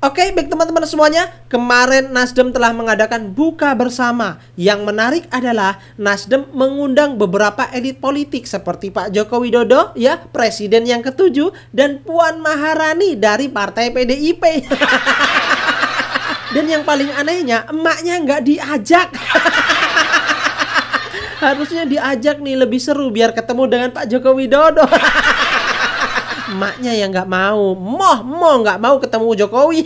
Oke, baik teman-teman semuanya, kemarin Nasdem telah mengadakan buka bersama. Yang menarik adalah Nasdem mengundang beberapa elit politik seperti Pak Joko Widodo, ya, Presiden yang ke-7, dan Puan Maharani dari Partai PDIP. Dan yang paling anehnya, emaknya nggak diajak. Harusnya diajak nih, lebih seru biar ketemu dengan Pak Joko Widodo. Emaknya yang nggak mau, nggak mau ketemu Jokowi.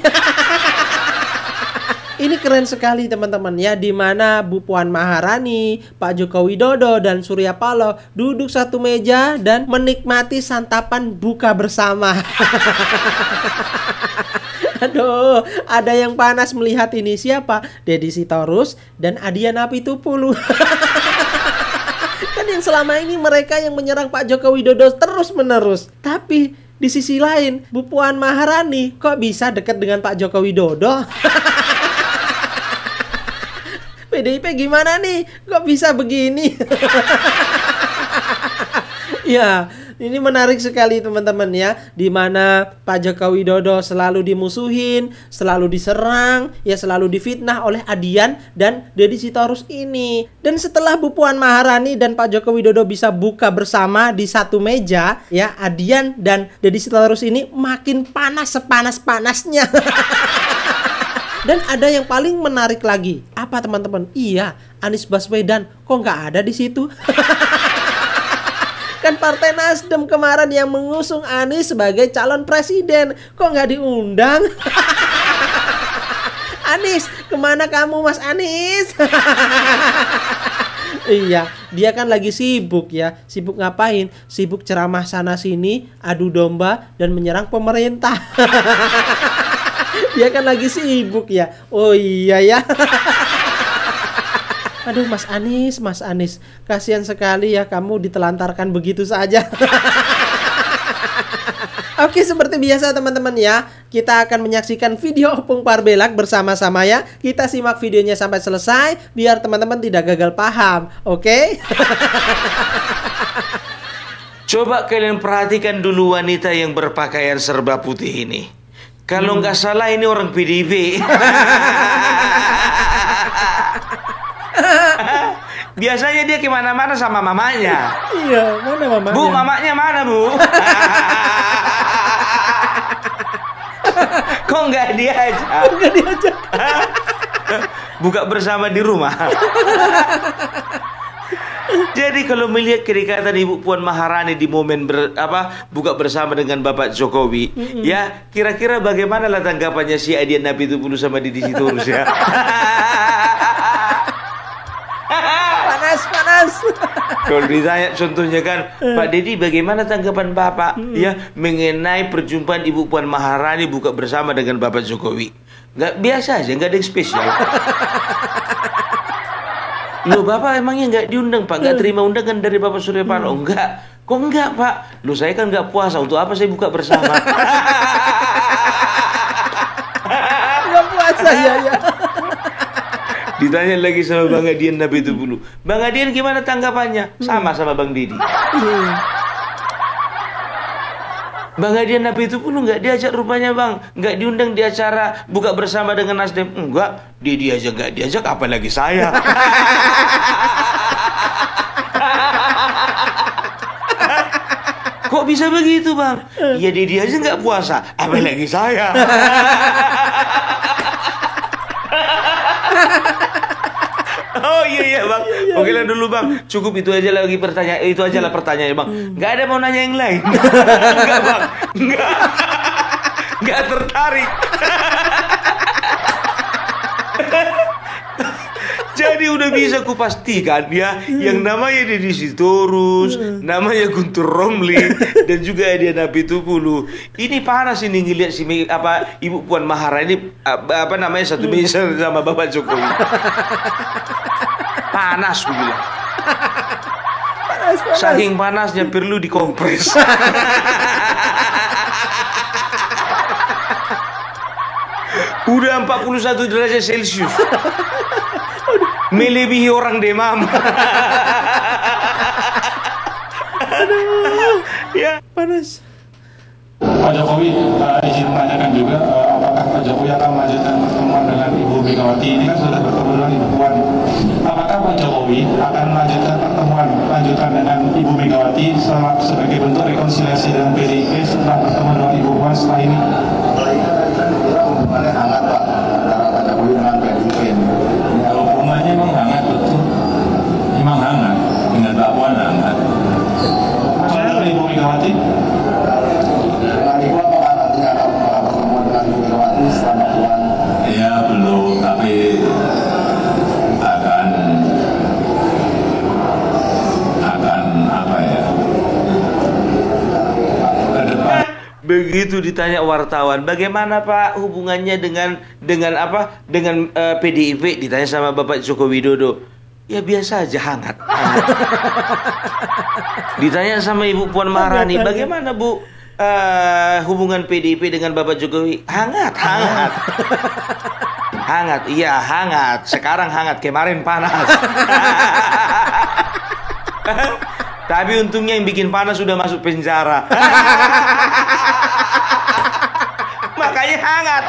Ini keren sekali teman-teman ya, dimana Bu Puan Maharani, Pak Joko Widodo, dan Surya Paloh duduk satu meja dan menikmati santapan buka bersama. Aduh, ada yang panas melihat ini. Siapa? Deddy Sitorus dan Adian Apitupulu. Kan yang selama ini mereka yang menyerang Pak Joko Widodo terus-menerus. Tapi di sisi lain, Bu Puan Maharani kok bisa dekat dengan Pak Joko Widodo? PDIP gimana nih? Kok bisa begini? Ya, ini menarik sekali teman-teman ya, dimana Pak Joko Widodo selalu dimusuhin, selalu diserang, ya selalu difitnah oleh Adian dan Deddy Sitorus ini. Dan setelah Bu Puan Maharani dan Pak Joko Widodo bisa buka bersama di satu meja, ya Adian dan Deddy Sitorus ini makin panas sepanas-panasnya. Dan ada yang paling menarik lagi. Apa teman-teman? Iya, Anies Baswedan kok nggak ada di situ? Kan Partai Nasdem kemarin yang mengusung Anies sebagai calon presiden, kok nggak diundang? Anies, kemana kamu Mas Anies? Iya, dia kan lagi sibuk ya. Sibuk ngapain? Sibuk ceramah sana sini, adu domba, dan menyerang pemerintah. Dia kan lagi sibuk ya. Oh iya ya. Aduh Mas Anies, kasihan sekali ya kamu ditelantarkan begitu saja. Oke, seperti biasa teman-teman ya, kita akan menyaksikan video Opung Parbelak bersama-sama ya. Kita simak videonya sampai selesai biar teman-teman tidak gagal paham. Oke? Coba kalian perhatikan dulu wanita yang berpakaian serba putih ini. Kalau nggak salah ini orang PDIP. Biasanya dia kemana-mana sama mamanya. Iya, mana mamanya? Bu, mamanya mana bu? Kok nggak diajak? Nggak diajak. Buka bersama di rumah. Jadi kalau melihat kedekatan Ibu Puan Maharani di momen buka bersama dengan Bapak Jokowi, ya kira-kira bagaimana lah tanggapannya si Adian Apitupulu sama Deddy Sitorus ya? Panas. Kalau ditanya contohnya kan, Pak Deddy bagaimana tanggapan Bapak ya mengenai perjumpaan Ibu Puan Maharani buka bersama dengan Bapak Jokowi? Nggak biasa aja, nggak ada yang spesial. Loh Bapak emangnya nggak diundang Pak? Nggak terima undangan dari Bapak Surya Paloh? Enggak. Kok enggak Pak? Loh saya kan nggak puasa, untuk apa saya buka bersama? Nggak puasa ya. Ditanya lagi sama Bang Adian Apitupulu. Bang Adian gimana tanggapannya? Sama Bang Deddy. Bang Adian Apitupulu nggak diajak rupanya Bang. Nggak diundang di acara buka bersama dengan Nasdem. Enggak, dia aja nggak diajak, apalagi saya. Kok bisa begitu Bang? Ya dia aja nggak puasa, apalagi saya. Oh iya Bang. Oke lah dulu Bang. Cukup itu aja lagi pertanyaan. Itu aja lah pertanyaannya Bang. Nggak ada mau nanya yang lain. Enggak Bang. Nggak tertarik. Jadi udah bisa kupastikan ya, yang namanya Deddy Sitorus, namanya Guntur Romli, dan juga Adian Apitupulu. Ini panas ini ngelihat si Ibu Puan Maharani satu meja sama Bapak Jokowi. Panas gue bilang. Panas. Saking panasnya perlu dikompres. Udah 41 derajat Celcius. Melebihi orang demam. Ya, panas. Pak Jokowi izin menanyakan juga apakah Pak Jokowi akan Megawati ini kan sudah bertemu dengan Ibu Puan. Apakah Pak Jokowi akan melanjutkan pertemuan dengan Ibu Megawati sebagai bentuk rekonsiliasi dengan PDIP setelah bertemu dengan Ibu Puan setelah ini? Setelah ini kan kita hubungannya hangat Pak antara Pak Jokowi dengan PDIP. Ya, hubungannya memang hangat betul. Memang hangat dengan Pak Puan hangat. Saya dengan Ibu Megawati. Dengan Ibu apakah nanti akan pertemuan dengan Ibu Megawati setelah Pak Puan? Ya belum, tapi akan apa ya? Ke depan. Begitu ditanya wartawan, bagaimana Pak hubungannya dengan PDIP, ditanya sama Bapak Joko Widodo. Ya biasa aja, hangat. Ditanya sama Ibu Puan Maharani, bagaimana Bu hubungan PDIP dengan Bapak Jokowi? Hangat. Hangat, iya hangat. Sekarang hangat, kemarin panas. Tapi untungnya yang bikin panas sudah masuk penjara. Makanya hangat.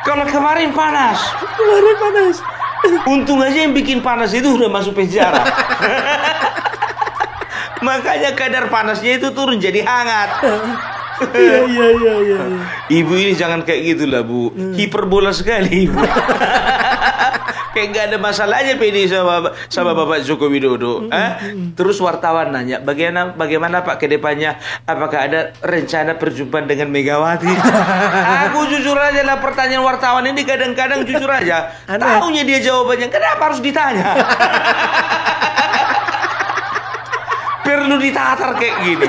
Kalau kemarin panas. Untung aja yang bikin panas itu udah masuk penjara. Makanya kadar panasnya itu turun jadi hangat. Iya. Ibu ini jangan kayak gitulah Bu. Hiperbola sekali Ibu. Kayak gak ada masalahnya PD sama Bapak Joko Widodo. Terus wartawan nanya, bagaimana Pak ke depannya? Apakah ada rencana perjumpaan dengan Megawati? Aku jujur aja lah, pertanyaan wartawan ini kadang-kadang jujur aja. Taunya dia jawabannya, kenapa harus ditanya? Perlu ditatar kayak gini.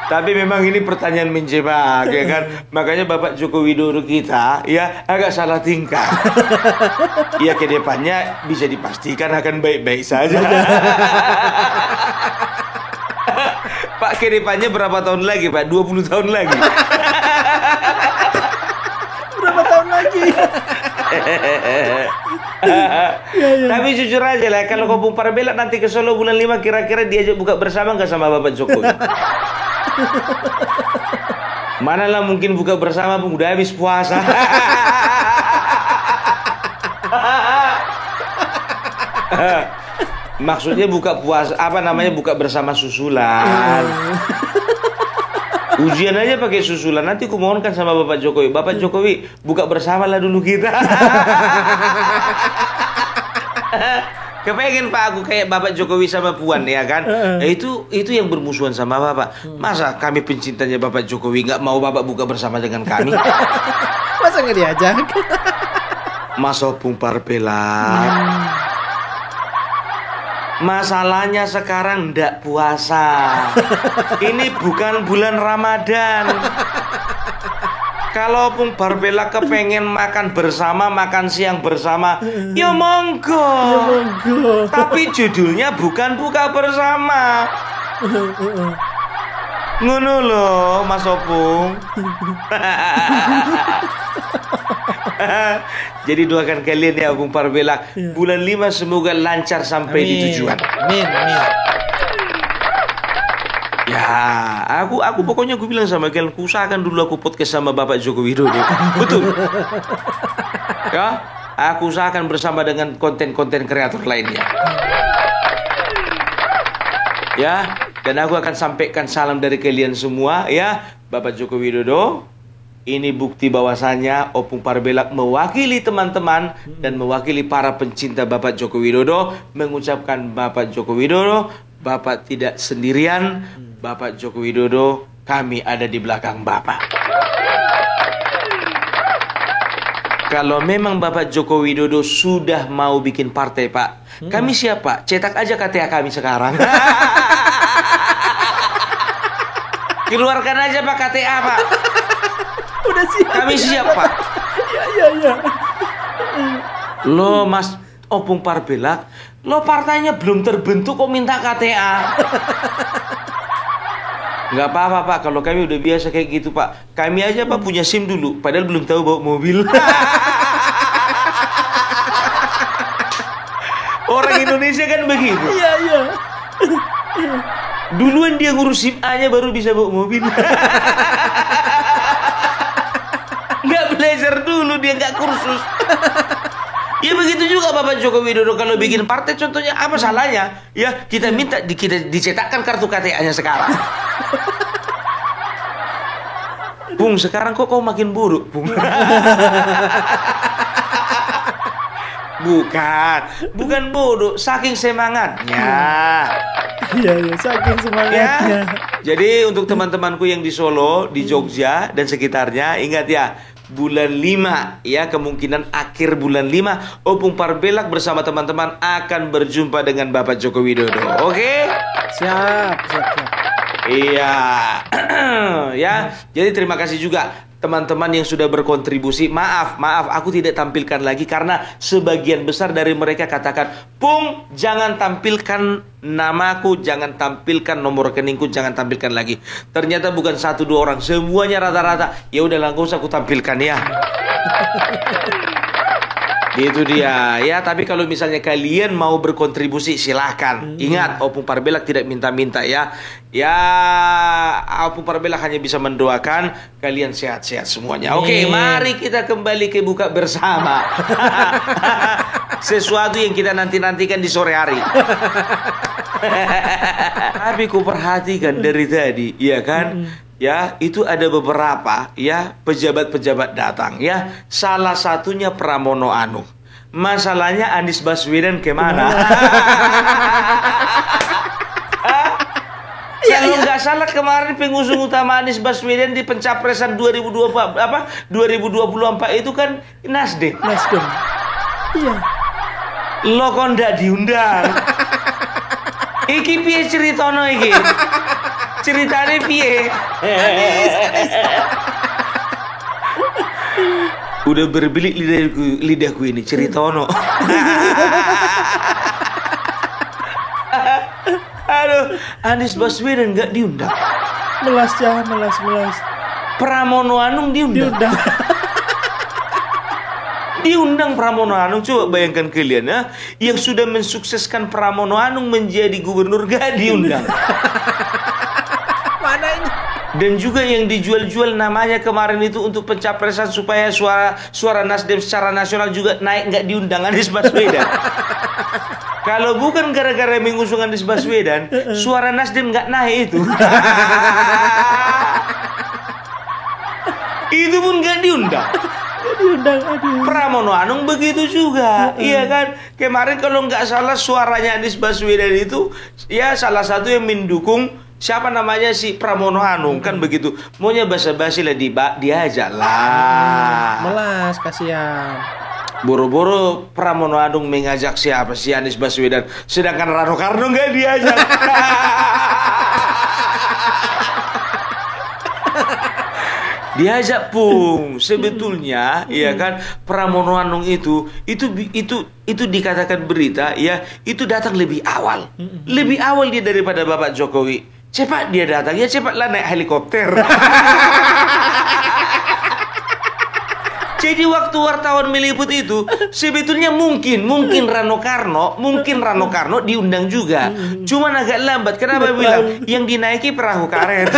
Tapi memang ini pertanyaan menjebak, ya kan? Makanya Bapak Joko Widodo kita ya agak salah tingkah. Ya ke depannya bisa dipastikan akan baik-baik saja. Pak, ke depannya berapa tahun lagi Pak? 20 tahun lagi. Berapa tahun lagi? Tapi jujur aja lah, kalau Kopung Parbelak nanti ke Solo bulan 5, kira-kira diajak buka bersama nggak sama Bapak Jokowi? Manalah mungkin buka bersama pun udah habis puasa. Maksudnya buka puasa, buka bersama susulan. Ujian aja pakai susulan. Nanti aku mohonkan sama Bapak Jokowi, Bapak Jokowi buka bersama lah dulu kita. Kepengen Pak aku kayak Bapak Jokowi sama Puan, ya kan? Itu yang bermusuhan sama Bapak. Masa kami pencintanya Bapak Jokowi nggak mau Bapak buka bersama dengan kami? Masa nggak diajak? Mas Opung Parbelak. Masalahnya sekarang ndak puasa. Ini bukan bulan Ramadan. Kalau Opung Parbelak kepengen makan bersama, makan siang bersama, ya monggo. Tapi judulnya bukan buka bersama. Ngono loh, Mas Opung. Jadi doakan kalian ya Opung Parbelak. Bulan 5 semoga lancar sampai di tujuan. Amin. Ya, aku pokoknya aku bilang sama kalian, usahakan dulu aku podcast sama Bapak Joko Widodo. Betul. Ya, aku usahakan bersama dengan konten-konten kreator lainnya. Ya, dan aku akan sampaikan salam dari kalian semua ya, Bapak Joko Widodo. Ini bukti bahwasanya Opung Parbelak mewakili teman-teman dan mewakili para pencinta Bapak Joko Widodo mengucapkan Bapak Joko Widodo, Bapak tidak sendirian. Bapak Joko Widodo, kami ada di belakang Bapak. Kalau memang Bapak Joko Widodo sudah mau bikin partai Pak, kami siap Pak, cetak aja KTA kami sekarang. Keluarkan aja Pak KTA Pak. Udah siap. Kami siap Pak. Iya. Lo Mas Opung Parbelak, lo partainya belum terbentuk kok minta KTA. Nggak apa-apa Pak, kalau kami udah biasa kayak gitu Pak. Kami aja Pak punya SIM dulu, padahal belum tahu bawa mobil. Orang Indonesia kan begitu. Iya. Duluan dia ngurus SIM A-nya baru bisa bawa mobil. Nggak belajar dulu kalau dia nggak kursus. Ya begitu juga Bapak Joko Widodo kalau bikin partai, contohnya apa salahnya? Ya kita minta kita dicetakkan kartu KTA-nya sekarang. Bung, sekarang kok kau makin buruk, Bung? Bukan bodoh, saking semangatnya. Iya, saking semangatnya. Ya. Jadi untuk teman-temanku yang di Solo, di Jogja dan sekitarnya, ingat ya, bulan 5 ya, kemungkinan akhir bulan 5 Opung Parbelak bersama teman-teman akan berjumpa dengan Bapak Joko Widodo. Oke? Siap. Iya. Ya, jadi terima kasih juga teman-teman yang sudah berkontribusi. Maaf, aku tidak tampilkan lagi karena sebagian besar dari mereka katakan, "Pung, jangan tampilkan namaku, jangan tampilkan nomor rekeningku, jangan tampilkan lagi." Ternyata bukan 1-2 orang, semuanya rata-rata. Ya udahlah, nggak usah aku tampilkan ya. Itu dia ya. Tapi kalau misalnya kalian mau berkontribusi silahkan. Ingat, Opung Parbelak tidak minta-minta ya. Ya, Opung Parbelak hanya bisa mendoakan kalian sehat-sehat semuanya. Oke, mari kita kembali ke buka bersama. Sesuatu yang kita nanti-nantikan di sore hari. Tapi ku perhatikan dari tadi, ya kan? Ya, itu ada beberapa ya pejabat-pejabat datang ya. Salah satunya Pramono Anung. Masalahnya Anies Baswedan kemana? Kalau nggak salah kemarin pengusung utama Anies Baswedan di pencapresan 2024 itu kan Nasdem. Iya. Lo kok ndak diundang? Iki piye ceritono iki? Ceritanya piye? Udah berbelit lidahku ini ceritono. Aduh, Anies Baswedan nggak diundang. Melas. Pramono Anung diundang. Diundang Pramono Anung. Coba bayangkan kalian ya, yang sudah mensukseskan Pramono Anung menjadi gubernur gak diundang. Mana ini? Dan juga yang dijual-jual namanya kemarin itu untuk pencapresan supaya suara Nasdem secara nasional juga naik, nggak diundang Anies Baswedan. Kalau bukan gara-gara mengusung Anies Baswedan, suara Nasdem nggak naik itu. Itu pun nggak diundang. Pramono Anung begitu juga, iya kan? Kemarin kalau nggak salah suaranya Anies Baswedan itu ya salah satu yang mendukung siapa namanya si Pramono Anung kan begitu. Maunya basa-basi lah diajak lah. Melas, kasihan. Boro-boro Pramono Anung mengajak siapa si Anies Baswedan, sedangkan Rano Karno nggak diajak. Diajak Pung. Sebetulnya ya kan Pramono Anung itu dikatakan berita ya, itu datang lebih awal. Lebih awal dia daripada Bapak Jokowi. Cepat dia datang, ya cepatlah naik helikopter. Jadi waktu wartawan meliput itu sebetulnya mungkin Rano Karno diundang juga. Cuman agak lambat. Kenapa bilang? Yang dinaiki perahu karet.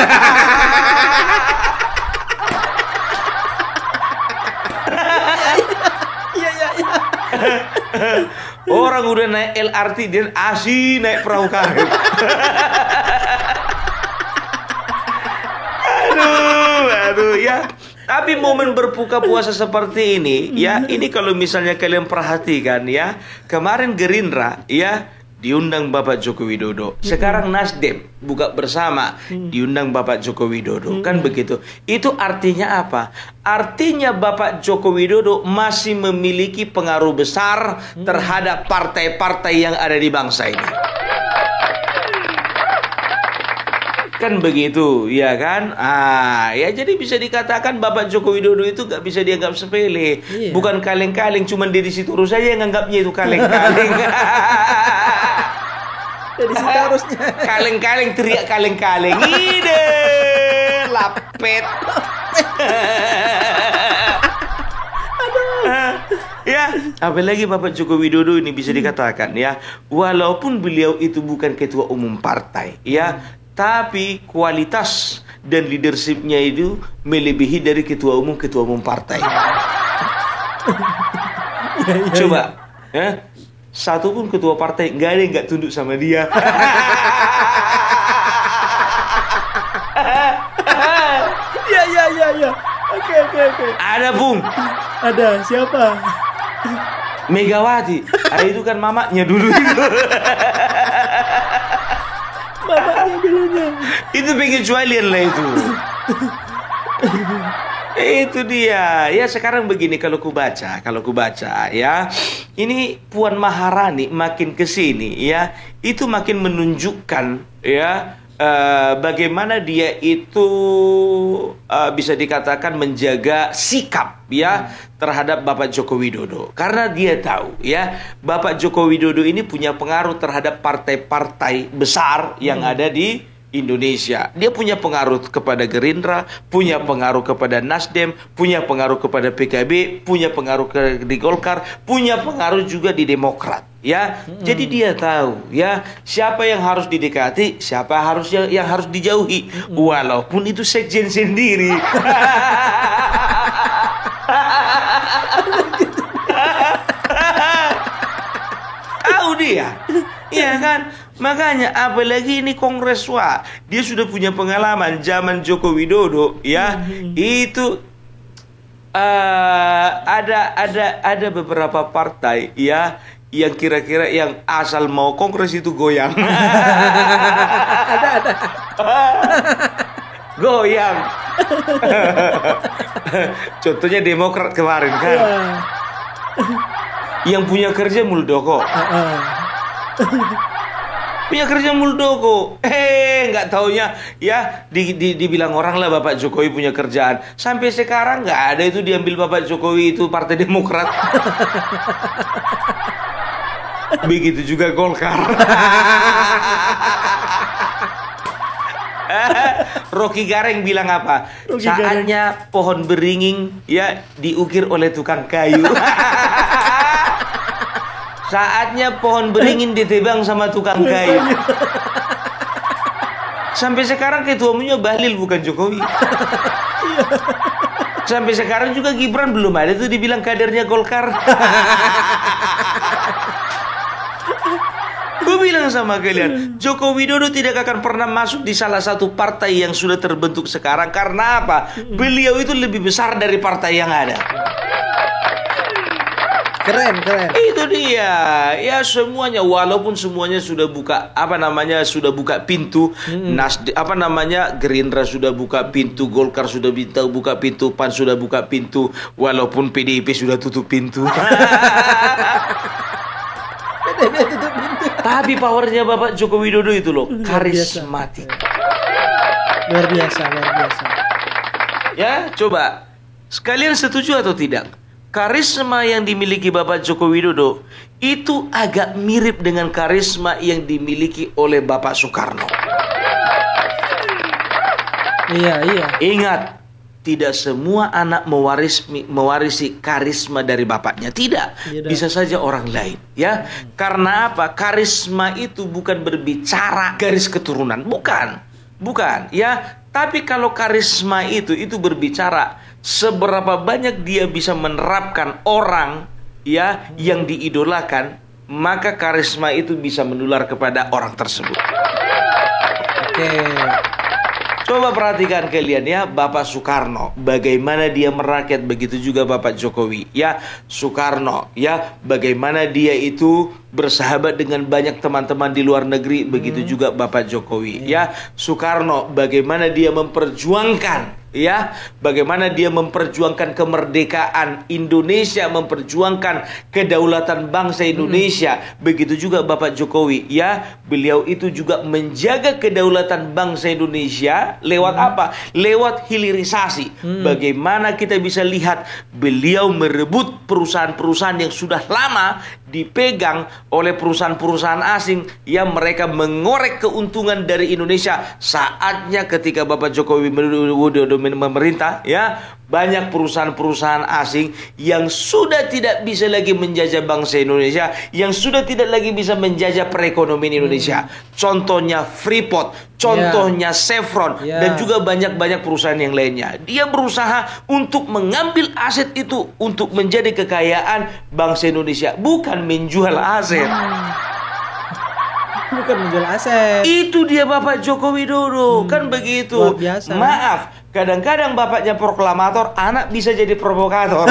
Orang udah naik LRT dan asih naik perahu karet. Aduh ya. Tapi momen berbuka puasa seperti ini ya, ini kalau misalnya kalian perhatikan ya, kemarin Gerindra ya diundang Bapak Joko Widodo. Sekarang Nasdem buka bersama diundang Bapak Joko Widodo. Kan begitu. Itu artinya apa? Artinya Bapak Joko Widodo masih memiliki pengaruh besar terhadap partai-partai yang ada di bangsa ini. Kan begitu, ya kan? Ya jadi bisa dikatakan Bapak Joko Widodo itu gak bisa dianggap sepele. Iya. Bukan kaleng-kaleng, cuman Deddy Sitorus saja yang nganggapnya itu kaleng-kaleng. Deddy Sitorusnya. Kaleng-kaleng, teriak kaleng-kaleng. Ide, lapet. Ya, apalagi Bapak Joko Widodo ini bisa dikatakan ya, walaupun beliau itu bukan ketua umum partai, ya, tapi kualitas dan leadershipnya itu melebihi dari ketua umum partai. Coba, ya, satu pun ketua partai nggak ada yang nggak tunduk sama dia. Ya. Oke. Ada Bung, Ada siapa? Megawati. Itu kan mamanya dulu itu. Bapaknya dulunya. Itu pengecualian lah itu. Itu dia. Ya sekarang begini kalau ku baca ya. Ini Puan Maharani makin kesini ya, itu makin menunjukkan ya bagaimana dia itu bisa dikatakan menjaga sikap ya terhadap Bapak Joko Widodo. Karena dia tahu ya Bapak Joko Widodo ini punya pengaruh terhadap partai-partai besar yang ada di Indonesia. Dia punya pengaruh kepada Gerindra, punya pengaruh kepada Nasdem, punya pengaruh kepada PKB, punya pengaruh di Golkar, punya pengaruh juga di Demokrat. Ya, jadi dia tahu ya siapa yang harus didekati, siapa yang harus dijauhi, walaupun itu sekjen sendiri. Tahu dia, iya kan? Makanya apalagi ini Kongres Wah, dia sudah punya pengalaman zaman Joko Widodo ya. Itu ada beberapa partai ya yang kira-kira yang asal mau kongres itu goyang. Ada. Goyang. Contohnya Demokrat kemarin kan. Yang punya kerja Muldoko. Punya kerja Muldoko. Nggak taunya ya dibilang orang lah Bapak Jokowi punya kerjaan. Sampai sekarang nggak ada itu diambil Bapak Jokowi itu Partai Demokrat. Begitu juga Golkar. Rocky Gareng bilang apa? Saatnya pohon beringin ya diukir oleh tukang kayu. Saatnya pohon beringin ditebang sama tukang kayu. Sampai sekarang ketua umumnya Bahlil bukan Jokowi. Sampai sekarang juga Gibran belum ada tuh dibilang kadernya Golkar. Gue bilang sama kalian, Joko Widodo tidak akan pernah masuk di salah satu partai yang sudah terbentuk sekarang. Karena apa? Beliau itu lebih besar dari partai yang ada. Keren. Itu dia. Ya semuanya, walaupun semuanya sudah buka sudah buka pintu. Gerindra sudah buka pintu, Golkar sudah buka pintu, PAN sudah buka pintu, walaupun PDIP sudah tutup pintu. Tapi powernya Bapak Joko Widodo itu loh, karismatik. Luar biasa. Ya, coba sekalian setuju atau tidak? Karisma yang dimiliki Bapak Joko Widodo itu agak mirip dengan karisma yang dimiliki oleh Bapak Soekarno. Iya. Ingat, tidak semua anak mewarisi karisma dari bapaknya. Tidak, bisa saja orang lain. Ya, karena apa? Karisma itu bukan berbicara garis keturunan, bukan. Ya, tapi kalau karisma itu berbicara seberapa banyak dia bisa menerapkan orang ya yang diidolakan, maka karisma itu bisa menular kepada orang tersebut. Oke. Coba perhatikan kalian ya, Bapak Soekarno bagaimana dia merakyat, begitu juga Bapak Jokowi ya. Soekarno ya, bagaimana dia itu bersahabat dengan banyak teman-teman di luar negeri, begitu juga Bapak Jokowi ya. Soekarno bagaimana dia memperjuangkan ya, bagaimana dia memperjuangkan kemerdekaan Indonesia, memperjuangkan kedaulatan bangsa Indonesia. Begitu juga Bapak Jokowi ya, beliau itu juga menjaga kedaulatan bangsa Indonesia lewat apa? Lewat hilirisasi. Bagaimana kita bisa lihat beliau merebut perusahaan-perusahaan yang sudah lama dipegang oleh perusahaan-perusahaan asing yang mereka mengorek keuntungan dari Indonesia. Saatnya ketika Bapak Jokowi memerintah ya, banyak perusahaan-perusahaan asing yang sudah tidak bisa lagi menjajah bangsa Indonesia, yang sudah tidak lagi bisa menjajah perekonomian Indonesia. Contohnya Freeport, Contohnya Chevron dan juga banyak-banyak perusahaan yang lainnya. Dia berusaha untuk mengambil aset itu untuk menjadi kekayaan bangsa Indonesia, bukan menjual aset. Bukan menjual aset. Itu dia Bapak Joko Widodo, kan begitu. Luar biasa. Maaf, kadang-kadang bapaknya proklamator, anak bisa jadi provokator.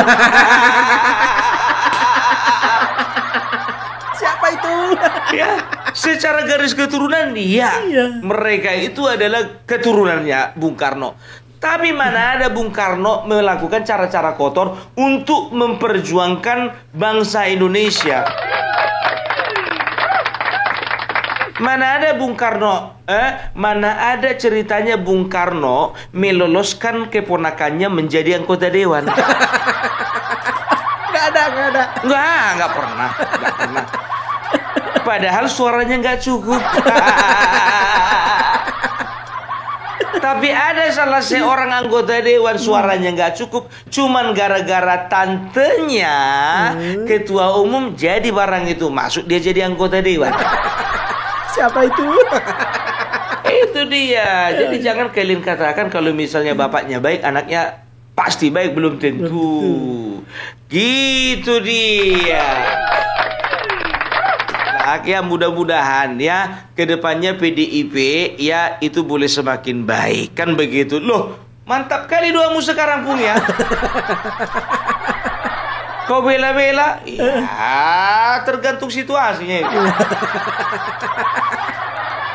Siapa itu? Ya, secara garis keturunan dia, mereka itu adalah keturunannya Bung Karno. Tapi mana ada Bung Karno melakukan cara-cara kotor untuk memperjuangkan bangsa Indonesia? Mana ada Bung Karno? Mana ada ceritanya Bung Karno meloloskan keponakannya menjadi anggota dewan? Nggak ada. Nggak pernah. Padahal suaranya nggak cukup. Tapi ada salah seorang anggota dewan suaranya nggak cukup, cuman gara-gara tantenya ketua umum jadi barang itu masuk dia jadi anggota dewan. Siapa itu? Itu dia. Jadi jangan kalian katakan kalau misalnya bapaknya baik, anaknya pasti baik, belum tentu. Gitu dia. Nah, ya mudah-mudahan ya kedepannya PDIP ya itu boleh semakin baik, kan begitu. Loh, mantap kali doamu sekarang Pung ya. Kau bela-bela? Ya, tergantung situasinya itu.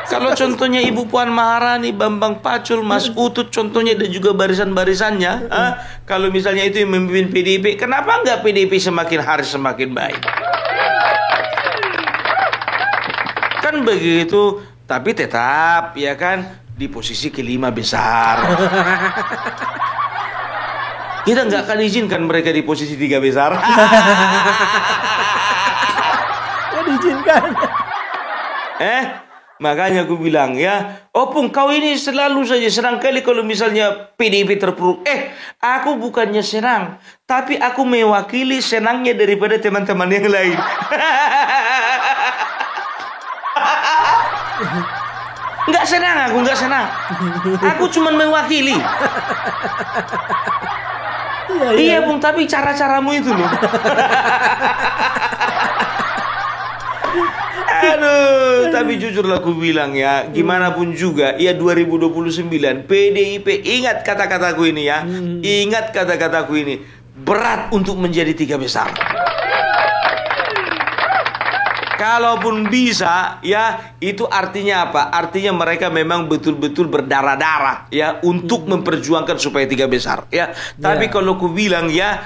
Kalau contohnya Ibu Puan Maharani, Bambang Pacul, Mas Utut contohnya dan juga barisan-barisannya, kalau misalnya itu yang memimpin PDIP, kenapa nggak PDIP semakin hari semakin baik? Kan begitu, tapi tetap ya kan di posisi kelima besar. Kita nggak akan izinkan mereka di posisi 3 besar. Ya diizinkan. Makanya aku bilang ya, Opung kau ini selalu saja senang kali kalau misalnya PDIP terpuruk. Aku bukannya senang, tapi aku mewakili senangnya daripada teman-teman yang lain. Nggak senang. Aku cuma mewakili. Iya Bung, tapi cara-caramu itu loh. Aduh, tapi jujurlah aku bilang ya, gimana pun juga, ya 2029 PDIP, ingat kata-kataku ini ya, ingat kata-kataku ini, berat untuk menjadi 3 besar. Kalaupun bisa, ya itu artinya apa? Artinya mereka memang betul-betul berdarah-darah ya untuk memperjuangkan supaya 3 besar ya. Tapi kalau aku bilang ya,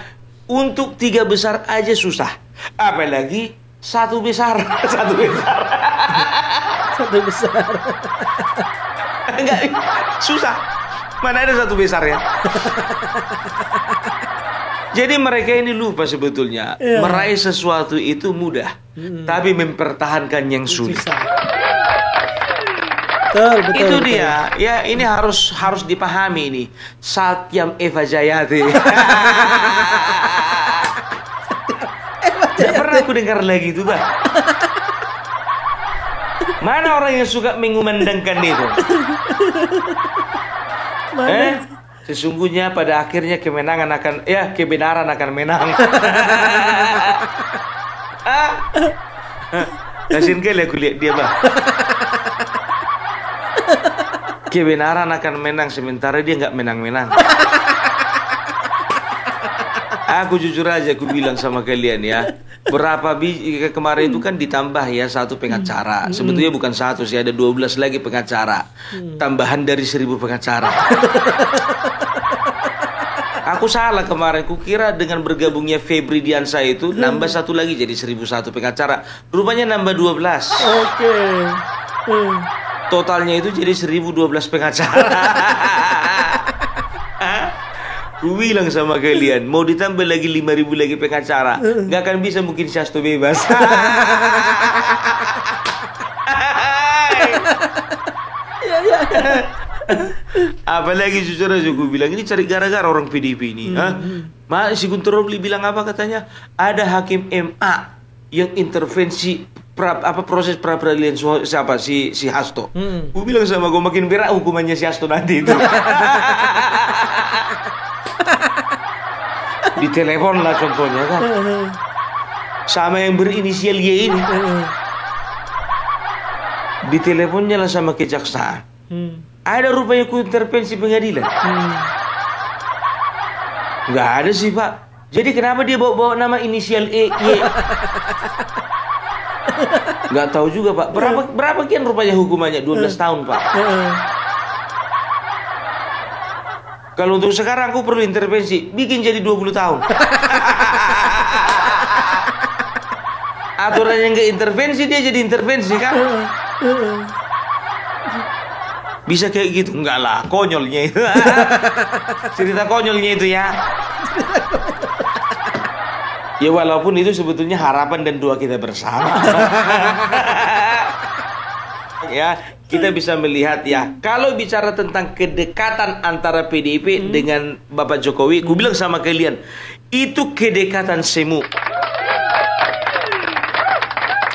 untuk 3 besar aja susah, apalagi 1 besar. 1 besar. 1 besar. Enggak, susah. Mana ada 1 besar ya? Jadi mereka ini lupa sebetulnya meraih sesuatu itu mudah, tapi mempertahankan yang sulit. Betul, itu dia. Ya ini harus dipahami ini. Satyam Eva Jayati. Tidak pernah aku dengar lagi itu, Bah. Mana orang yang suka mengumandangkan itu? Mana? Sesungguhnya pada akhirnya kebenaran akan menang. Kasihin kali aku lihat dia, Bah. Kebenaran akan menang sementara dia nggak menang-menang. Aku jujur aja aku bilang sama kalian ya, berapa biji kemarin itu kan ditambah ya 1 pengacara. Sebetulnya bukan 1 sih, ada 12 lagi pengacara. Tambahan dari 1000 pengacara. Aku salah kemarin, kukira dengan bergabungnya Febri Diansa itu nambah 1 lagi jadi 1001 pengacara. Rupanya nambah 12. Oke. Totalnya itu jadi 1012 pengacara. Ku bilang sama kalian, mau ditambah lagi 5000 lagi pengacara, nggak akan bisa mungkin Syasto bebas. Apalagi jujur aja gue bilang ini cari gara-gara orang PDIP ini. Si Guntur Romli bilang apa katanya? Ada hakim MA yang intervensi proses pra peradilan siapa si Hasto. Gue bilang sama gue makin berat hukumannya si Hasto nanti itu. Di telepon lah contohnya kan. Sama yang berinisial Y ini. Di teleponnya lah sama kejaksaan. Ada rupanya ku intervensi pengadilan. Nggak ada sih Pak. Jadi kenapa dia bawa nama inisial Y? Nggak tahu juga Pak. Berapa kian rupanya hukumannya? 12 tahun Pak. Kalau untuk sekarang aku perlu intervensi, bikin jadi 20 tahun. Aturan yang nggak intervensi dia jadi intervensi kan? Bisa kayak gitu? Enggak lah, konyolnya itu. Cerita konyolnya itu ya. Ya walaupun itu sebetulnya harapan dan doa kita bersama. Ya, kita bisa melihat ya. Kalau bicara tentang kedekatan antara PDIP dengan Bapak Jokowi, ku bilang sama kalian, itu kedekatan semu.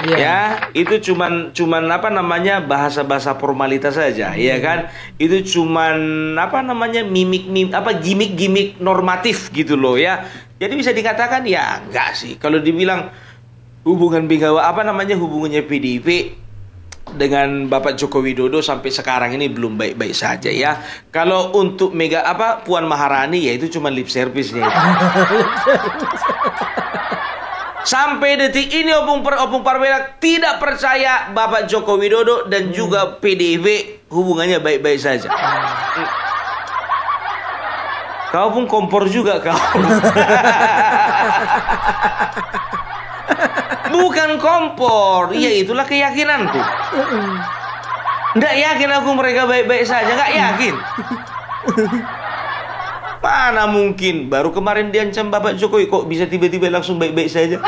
Ya, itu cuman apa namanya bahasa-bahasa formalitas saja, ya kan? Itu cuman apa namanya gimmick normatif gitu loh ya. Jadi bisa dikatakan ya enggak sih. Kalau dibilang hubungan hubungannya PDIP dengan Bapak Joko Widodo sampai sekarang ini belum baik-baik saja ya. Kalau untuk Puan Maharani ya itu cuma lip service-nya. Sampai detik ini Opung Parbela tidak percaya Bapak Joko Widodo dan juga PDIP hubungannya baik-baik saja. Kau pun kompor juga kau. Bukan kompor, iya itulah keyakinanku. Nggak yakin aku mereka baik-baik saja, nggak yakin. Mana mungkin, baru kemarin diancam Bapak Jokowi, kok bisa tiba-tiba langsung baik-baik saja?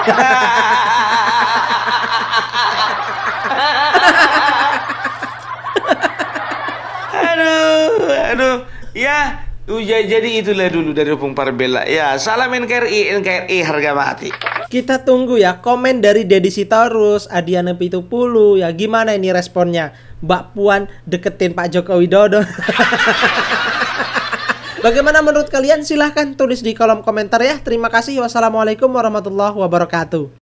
Aduh, ya. Jadi itulah dulu dari Opung Parbela. Ya, salam NKRI harga mati. Kita tunggu ya komen dari Deddy Sitorus, Adiana Pitupulu. Ya gimana ini responnya? Mbak Puan deketin Pak Joko Widodo. Bagaimana menurut kalian? Silahkan tulis di kolom komentar ya. Terima kasih. Wassalamualaikum warahmatullahi wabarakatuh.